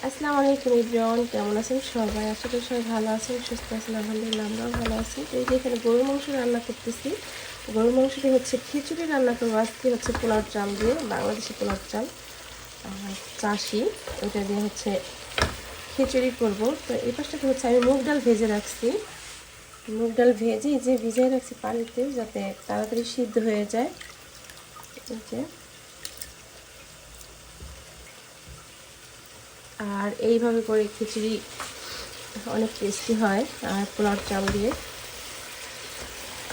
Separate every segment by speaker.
Speaker 1: আসসালামু আলাইকুম এভরিওয়ান, কেমন আছেন সবাই? আশা করি সবাই ভালো আছেন, সুস্থ আছেন। আলহামদুলিল্লাহ আমরাও ভালো আছি। তো এই যে এখানে গরুর মাংস রান্না করতেছি। গরুর মাংসটি হচ্ছে খিচুড়ি রান্না করবো আজকে, হচ্ছে পোলার চাল দিয়ে, বাংলাদেশি পোলার চাল চাষি, ওইটা দিয়ে হচ্ছে খিচুড়ি করব। তো এই পাশটাতে হচ্ছে আমি মুগ ডাল ভেজে রাখছি। মুগ ডাল ভেজে যে ভিজিয়ে রাখছি পানিতে, যাতে তাড়াতাড়ি সিদ্ধ হয়ে যায়। এই যে, আর এইভাবে করে খিচুড়ি অনেক টেস্টি হয় আর পোলার চাল দিয়ে।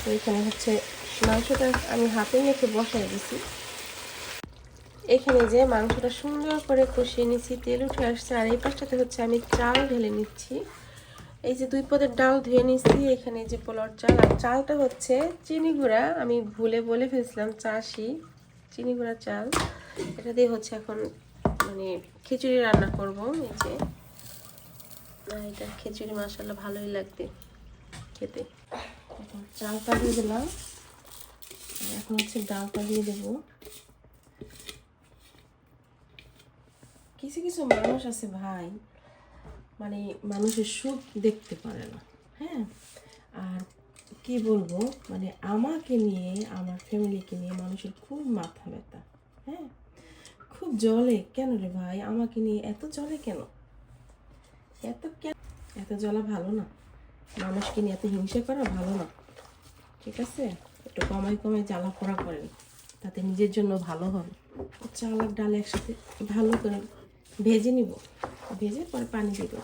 Speaker 1: তো এখানে হচ্ছে মাংসটা আমি হাতে মেখে বসাই দিছি। এখানে যে মাংসটা সুন্দর করে কষিয়ে নিচ্ছি, তেল উঠে আসছে। আর এই পাশটাতে হচ্ছে আমি চাল ঢেলে নিচ্ছি। এই যে 2 পদের ডাল ধুয়ে নিচ্ছি। এখানে যে পোলার চাল, আর চালটা হচ্ছে চিনি গুঁড়া, আমি ভুলে বলে ফেলছিলাম চাষি চিনি গুঁড়া চাল। এটা দিয়ে হচ্ছে এখন মানে খিচুড়ি রান্না করব। এই যে এটা খিচুড়ি মাশাআল্লাহ ভালোই লাগবে খেতে। চালটা দিয়ে দিলাম, এখন হচ্ছে ডালটা দিয়ে দেবো। কিছু কিছু মানুষ আছে ভাই, মানে মানুষের সুখ দেখতে পারে না। হ্যাঁ, আর কি বলবো, মানে আমাকে নিয়ে, আমার ফ্যামিলিকে নিয়ে মানুষের খুব মাথা ব্যথা। হ্যাঁ, খুব জ্বলে কেন রে ভাই, আমাকে নিয়ে এত জ্বলে কেন, কেন এত জ্বলা ভালো না। মানুষকে নিয়ে এত হিংসা করা ভালো না। ঠিক আছে, একটু কমাই কমাই জ্বালা পোড়া করেন, তাতে নিজের জন্য ভালো হবে। চাল আর ডাল একসাথে ভালো করে ভেজে নিব, ভেজে পরে পানি দিব।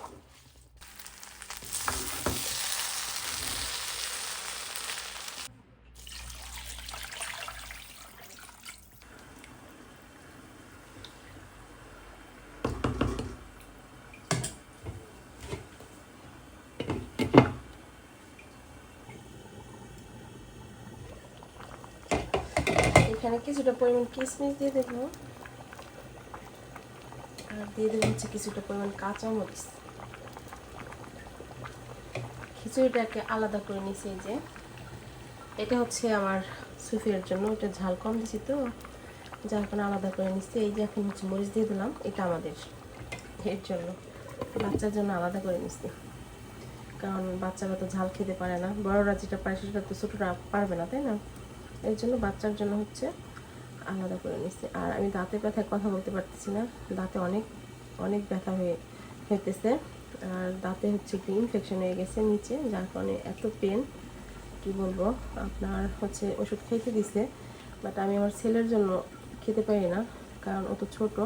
Speaker 1: এখানে কিছুটা পরিমাণ কিশমিশ দিয়ে দেবো, আর দিয়ে দেবো হচ্ছে কিছুটা পরিমাণ কাঁচামরিচ। খিচুড়িটাকে আলাদা করে নিছি। এই যে এটা হচ্ছে আমার সুফিয়ার জন্য, এটা ঝাল কম দিছি তো, যার কারণে আলাদা করে নিচ্ছি। এই যে এখন হচ্ছে মরিচ দিয়ে দিলাম, এটা আমাদের এর জন্য, বাচ্চার জন্য আলাদা করে নিচ্ছি, কারণ বাচ্চারা তো ঝাল খেতে পারে না। বড়রা যেটা পারে সেটা তো ছোটরা পারবে না, তাই না? এর জন্য বাচ্চার জন্য হচ্ছে আলাদা করে নিচ্ছি। আর আমি দাঁতের ব্যথায় কথা বলতে পারতেছি না, দাঁতে অনেক অনেক ব্যথা হইতেছে। আর দাঁতে হচ্ছে কি ইনফেকশন হয়ে গেছে নিচে, যার কারণে এত পেন, কি বলবো। আপনার হচ্ছে ওষুধ খেতে দিছে, বাট আমি আমার ছেলের জন্য খেতে পারি না, কারণ ও তো ছোটো,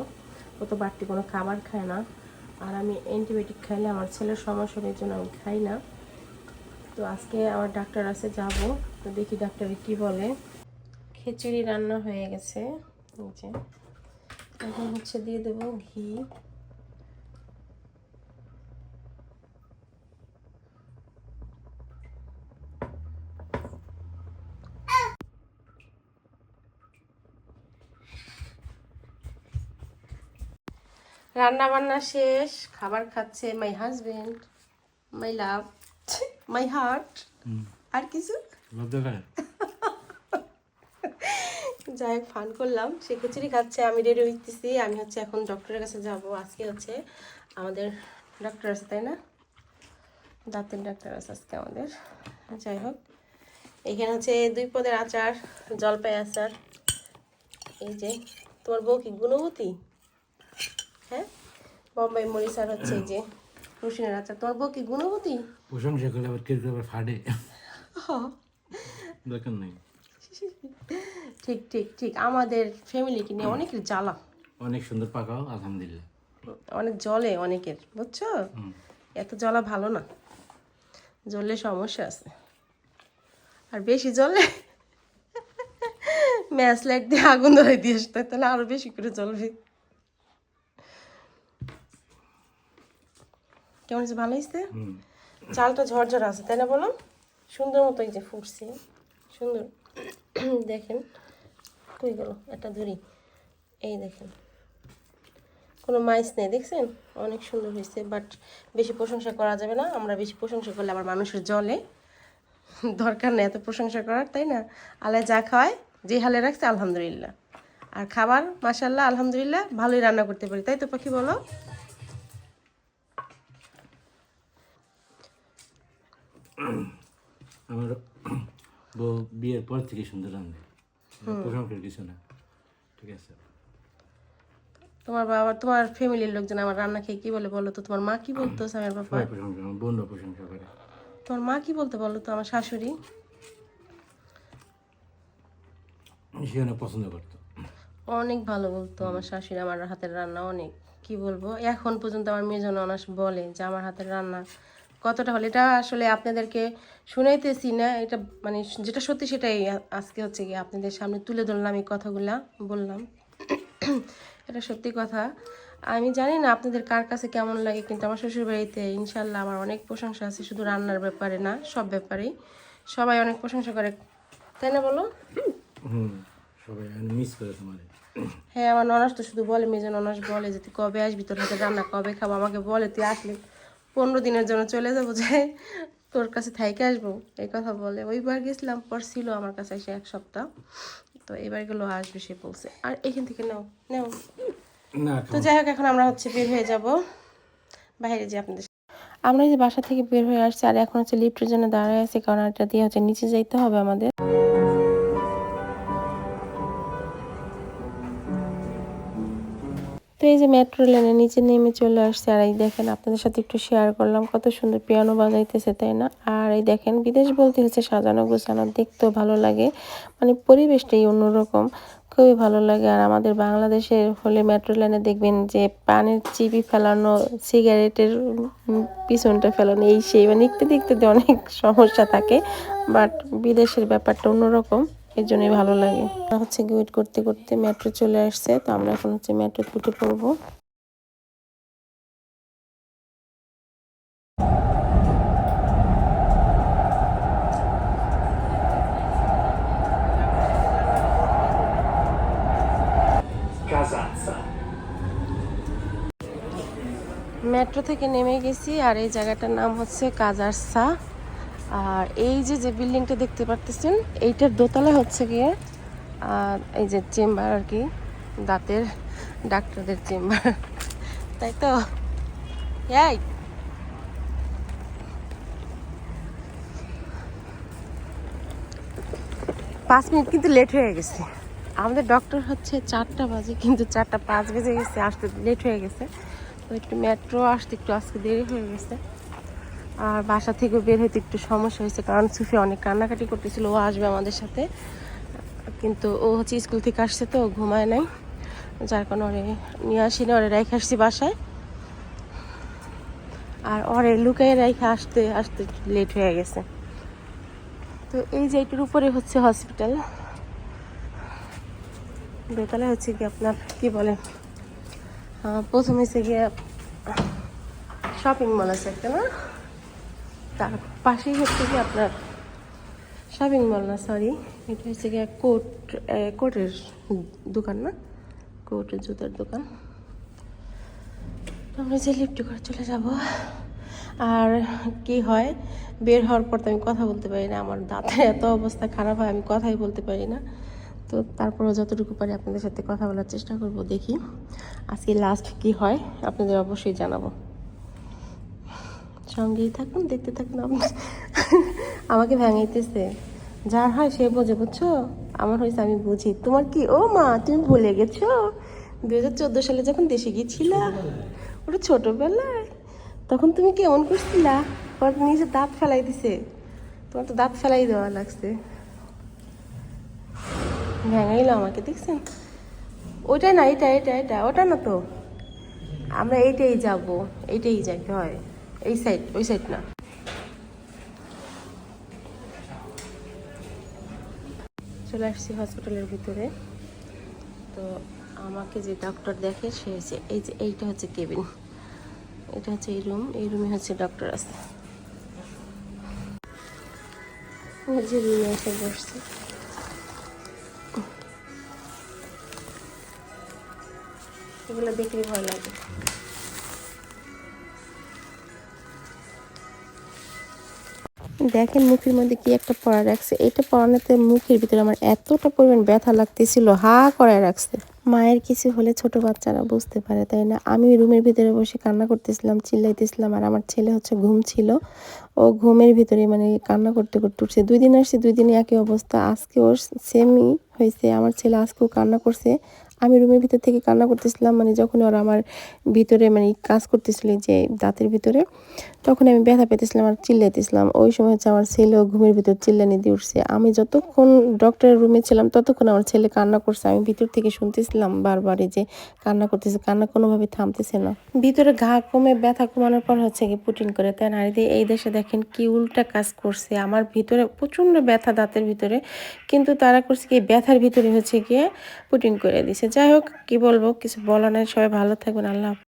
Speaker 1: ও তো বাড়তি কোনো খাবার খায় না। আর আমি অ্যান্টিবায়োটিক খাইলে আমার ছেলের সমস্যা, এই জন্য আমি খাই না। তো আজকে আমার ডাক্তার আছে, যাব, তো দেখি ডাক্তারে কি বলে। খিচুড়ি রান্না হয়ে গেছে। এই যে এখন হচ্ছে দিয়ে দেবো ঘি। রান্না বান্না শেষ, খাবার খাচ্ছে my husband, my love, my heart. আর কিছু যাই হোক, ফান করলাম। সে খিচুড়ি খাচ্ছে, আমি রেডি হইতেছি। আমি হচ্ছে এখন ডক্টরের কাছে যাব। আজকে হচ্ছে আমাদের ডাক্তার আছে, তাই না? দাঁতের ডাক্তার আছে আজকে আমাদের। যাই হোক, এখানে হচ্ছে 2 পদের আচার, জলপাই আচার। এই যে তোমার বউ কি গুণবতী? হ্যাঁ, বোম্বাই মরিচ, আর হচ্ছে এই যে রসুনের আচার। তোমার বউ কি গুণবতী?
Speaker 2: প্রশংসা করলে আবার কেউ কেউ আবার ফাটে, দরকার নেই।
Speaker 1: ঠিক ঠিক ঠিক, আমাদের ফ্যামিলিকে নিয়ে অনেকের জ্বালা,
Speaker 2: অনেক সুন্দর পাকাও আলহামদুলিল্লাহ।
Speaker 1: অনেক জ্বলে অনেকের, বুঝছো? এত জ্বলা ভালো না, জ্বললে সমস্যা আছে। আর বেশি জ্বলে ম্যাচ লাইট দিয়ে আগুন ধরে দিয়ে আসতে, তাহলে আরো বেশি করে জ্বলবে। কেমন হচ্ছে? ভালো হয়েছে। চালটা ঝরঝর আছে, তাই না বলো? সুন্দর মতো এই যে ফুটছে, সুন্দর। দেখেন কই গেল, একটা ধরি, এই দেখেন কোনো মাইস নেই, দেখছেন? অনেক সুন্দর হয়েছে। বাট বেশি প্রশংসা করা যাবে না, আমরা বেশি প্রশংসা করলে আবার মানুষের জলে, দরকার নেই এত প্রশংসা করার, তাই না? আল্লাহ যা খাওয়ায়, যে হালে রাখছে আলহামদুলিল্লাহ। আর খাবার মাশাল্লাহ আলহামদুলিল্লাহ ভালোই রান্না করতে পারি, তাই তো পাখি বলো?
Speaker 2: আমার বউ বিয়ের পর থেকে সুন্দর রান্ধে, প্রশংসার কিছু না। ঠিক আছে,
Speaker 1: তোমার বাবা, তোমার ফ্যামিলির লোকজন আমার রান্না খেয়ে কি বলে বলো তো? তোমার মা কি বলতো সামিয়ার বাবা?
Speaker 2: সবাই প্রশংসা, আমার বোনও প্রশংসা করে।
Speaker 1: তোমার মা কি বলতে বলো তো? আমার শাশুড়ি
Speaker 2: সে অনেক পছন্দ করতো।
Speaker 1: অনেক ভালো বলতো আমার শাশুড়ি, আমার হাতের রান্না অনেক, কি বলবো, এখন পর্যন্ত আমার মেজন অনাস বলে যে আমার হাতের রান্না কতটা হলো। এটা আসলে আপনাদেরকে শুনাইতেছি না, এটা মানে যেটা সত্যি সেটাই আজকে হচ্ছে কি আপনাদের সামনে তুলে ধরলাম, এই কথাগুলা বললাম। এটা সত্যি কথা। আমি জানি না আপনাদের কার কাছে কেমন লাগে, কিন্তু আমার শ্বশুরবাড়িতে ইনশাল্লাহ আমার অনেক প্রশংসা আছে, শুধু রান্নার ব্যাপারে না, সব ব্যাপারেই সবাই অনেক প্রশংসা করে, তাই না বলো?
Speaker 2: সবাই মিস করে তোমার।
Speaker 1: হ্যাঁ, আমার ননাস তো শুধু বলে, মেজো ননাস বলে যে তুই কবে আসবি, তোর হাতে রান্না কবে খাবো। আমাকে বলে তুই আসলে 15 দিনের জন্য চলে যাবো, যে তোর কাছে থাইকে আসবো, এই কথা বলে। ওইবার গেছিলাম, পর ছিল আমার কাছে এসে 1 সপ্তাহ, তো এবার গুলো আসবে সে বলছে। আর এখান থেকে নাও নাও।
Speaker 2: না,
Speaker 1: তো যাই হোক, এখন আমরা হচ্ছে বের হয়ে যাব বাইরে, যে আপনাদের আমরা যে বাসা থেকে বের হয়ে আসছি, আর এখন হচ্ছে লিফটের জন্য দাঁড়ায় আছি, কারণ এটা দিয়ে হচ্ছে নিচে যাইতে হবে আমাদের। তো এই যে মেট্রো লেনের নিচে নেমে চলে আসছে, আর এই দেখেন আপনাদের সাথে একটু শেয়ার করলাম, কত সুন্দর পিয়ানো বাজাইতেছে, তাই না? আর এই দেখেন, বিদেশ বলতে হচ্ছে সাজানো গোছানো, দেখতেও ভালো লাগে, মানে পরিবেশটাই অন্যরকম, খুবই ভালো লাগে। আর আমাদের বাংলাদেশের হলে মেট্রো লাইনে দেখবেন যে পানের চিপি ফেলানো, সিগারেটের পিছনটা ফেলানো, এই সেই, মানে দেখতে দেখতে অনেক সমস্যা থাকে, বাট বিদেশের ব্যাপারটা অন্যরকম, এর জন্যই ভালো লাগে। হচ্ছে ওয়েট করতে করতে মেট্রো চলে আসছে, তো আমরা এখন হচ্ছে মেট্রো উঠে পড়বো। মেট্রো থেকে নেমে গেছি, আর এই জায়গাটার নাম হচ্ছে কাজারসা। আর এই যে যে বিল্ডিংটা দেখতে পারতেছেন, এইটার দোতলা হচ্ছে গিয়ে এই যে চেম্বার আর কি, দাঁতের ডাক্তারদের চেম্বার, তাই তো? এই 5 মিনিট কিন্তু লেট হয়ে গেছে। আমাদের ডক্টর হচ্ছে 4টা বাজে, কিন্তু 4টা 5 বেজে গেছে, আসতে লেট হয়ে গেছে। তো একটু মেট্রো আসতে একটু আজকে দেরি হয়ে গেছে। আর বাসা থেকেও বের হইতে একটু সমস্যা হয়েছে, কারণ সুফি অনেক কান্নাকাটি করতেছিল, ও আসবে আমাদের সাথে, কিন্তু ও হচ্ছে স্কুল থেকে আসছে তো ঘুমায় নাই, যার কারণে ওরে নিয়ে আসি না, ওরে রেখে আসছি বাসায়। আর ওরে লুকাই রেখে আসতে আসতে লেট হয়ে গেছে। তো এই যে এটার উপরে হচ্ছে হসপিটাল, দোতলায় হচ্ছে কি আপনার কি বলে, প্রথম হচ্ছে গিয়ে শপিং মল আছে একটা, না তার পাশেই হচ্ছে কি আপনার শপিং মল, না সরি, এটা হচ্ছে গিয়ে কোটের দোকান, না কোটের জুতার দোকান। আমরা যে লিফটে করে চলে যাব। আর কি হয়, বের হওয়ার পর তো আমি কথা বলতে পারি না, আমার দাঁতের এত অবস্থা খারাপ হয়, আমি কথাই বলতে পারি না। তো তারপরও যতটুকু পারি আপনাদের সাথে কথা বলার চেষ্টা করব, দেখি আজকে লাস্ট কি হয়, আপনাদের অবশ্যই জানাবো। সঙ্গেই থাকুন, দেখতে থাকুন। আমাকে ভেঙাইতেছে, যার হয় সে বোঝে, বুঝছো? আমার হয়েছে আমি বুঝি, তোমার কি? ও মা, তুমি ভুলে গেছো 2014 সালে যখন দেশে গিয়েছিলা, ওটা ছোটবেলায়, তখন তুমি কেমন করছিলা? পর নিজে দাঁত ফেলাই দিছে, তোমার তো দাঁত ফেলাই দেওয়া লাগছে, ভেঙাইলো আমাকে, দেখছেন? ওইটাই না, এটা এটা এটা ওটা না তো, আমরা এইটাই যাব, এইটাই যাইতে হয়, এই সাইড, ওই সাইড না। চলে আসছি হসপিটালের ভিতরে। তো আমাকে যে ডক্টর দেখে সে হচ্ছে এই যে, এইটা হচ্ছে কেবিন, এটা হচ্ছে এই রুম, এই রুমে হচ্ছে ডক্টর আছে। যে রুমে এসে বসছে, এগুলো দেখলে ভয় লাগে। দেখেন মুখের মধ্যে কি একটা পড়া রাখছে, এটা পড়ানোতে মুখের ভিতরে আমার এতটা পরিমাণ ব্যথা লাগতেছিল, হা করে রাখছে, মায়ের কিছু হলে ছোট বাচ্চারা বুঝতে পারে, তাই না? আমি রুমের ভিতরে বসে কান্না করতেছিলাম, চিল্লাইতেছিলাম, আর আমার ছেলে হচ্ছে ঘুম ছিল। ও ঘুমের ভিতরে মানে কান্না করতে করতে উঠছে। 2 দিন আসছে, 2 দিনই একই অবস্থা। আজকে ওর সেমই হয়েছে। আমার ছেলে আজকেও কান্না করছে। আমি রুমের ভিতর থেকে কান্না করতেছিলাম, মানে যখন ওরা আমার ভিতরে মানে কাজ করতেছিল এই যে দাঁতের ভিতরে, তখন আমি ব্যথা পেতেছিলাম আর চিল্লাইতেছিলাম। ওই সময় হচ্ছে আমার ছেলেও ঘুমের ভিতর চিল্লানি দিয়ে উঠছে। আমি যতক্ষণ ডক্টরের রুমে ছিলাম ততক্ষণ আমার ছেলে কান্না করছে। আমি ভিতর থেকে শুনতেছিলাম বারবার এই যে কান্না করতেছে, কান্না কোনোভাবে থামতেছে না। ভিতরে ঘা কমে ব্যথা কমানোর পর হচ্ছে কি পুটিং করে, তাই না? আর এই দেশে দেখেন কি উল্টা কাজ করছে। আমার ভিতরে প্রচণ্ড ব্যথা দাঁতের ভিতরে, কিন্তু তারা করছে কি ব্যথার ভিতরে হচ্ছে গিয়ে পুটিং করে দিছে। যাই হোক, কি বলবো, কিছু বলার নাই। সবাই ভালো থাকবেন। আল্লাহ হাফেজ।